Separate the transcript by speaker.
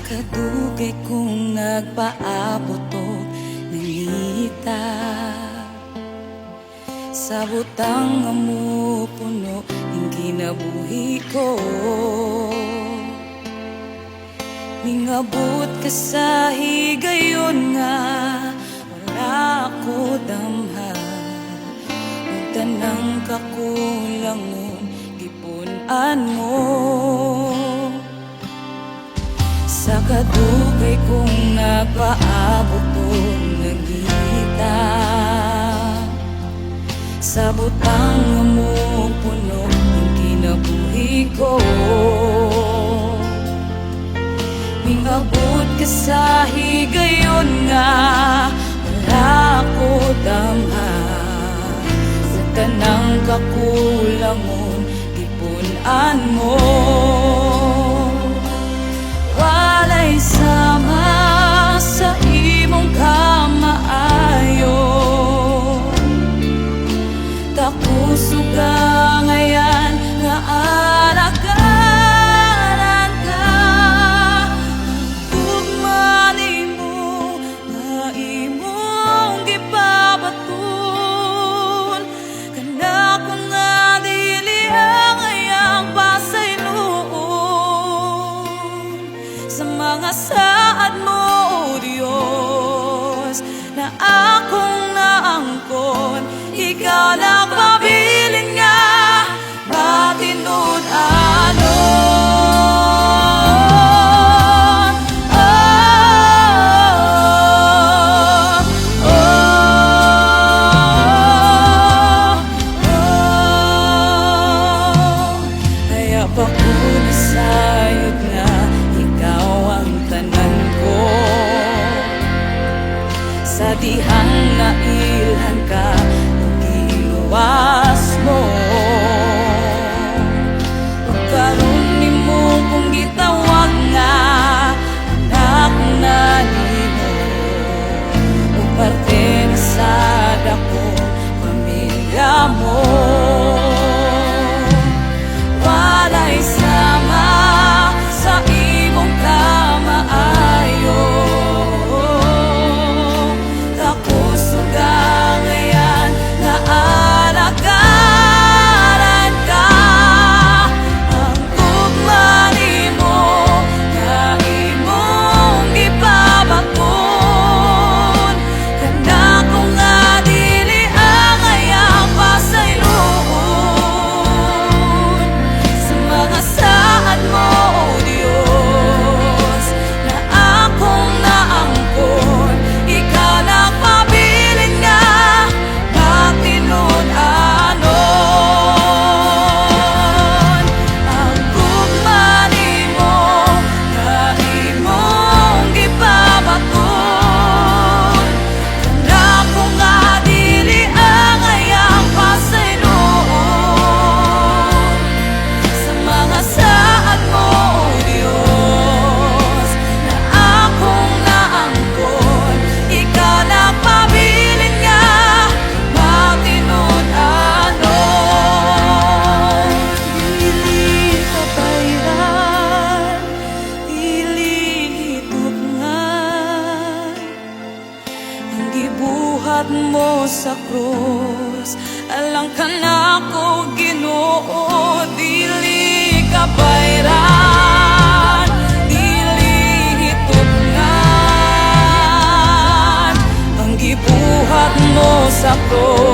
Speaker 1: kadugay kong nagpaabot og nangita sa butang nga mupuno ang kinabuhi ko. Mingabot ka sa higayon nga wala ko damhan, ug tanang kakulangon gipunan mo. Sa kadugay kong nagpaabot og nangita sa butang nga mupuno ang kinabuhi ko. Mingabot ka sa higayon nga wala ko damhan, sa tanang kakulangon gipunan mo. Walay sama sa imong kamaayo, takusog ka ngayan nga alagaran ka. Ugmani mo nga imong gipabaton, kana ko nga dili ang ayang pasayloon. Sa mga saad mo, O Diyos, na akong naangkon, ikaw lang pabilin nga matinud-anon. Kaya pa ko nasayod nga ikaw ang tanan ko, sa dihang nailhan ka was mo. Ug karon nimo kung gitawag nga anak na nimo, ug parte na sa dakong pamilya mo. Walay sama sa imong kamaayo, takusog ka ngayan na alagaran ka. Ang ugmani mo nga imong gipabaton, kana ko nga dili ang ayang pasayloon. Sa mga saad mo, O Diyos, na akong naangkon, ikaw lang pabilin nga matinud-anon. Ang ugmani mo nga imong gipabaton, kana ko nga dili ang ayang pasayloon. Sa mga saad mo, O Diyos, na akong naangkon, ikaw lang pabilin nga matinud-anon. Dili kabayran, dili tugnagan, ang gibuhat mo sa krus, alang ka na ko Ginoo. Dili kabayran, dili tugnagan, ang gibuhat mo sa krus,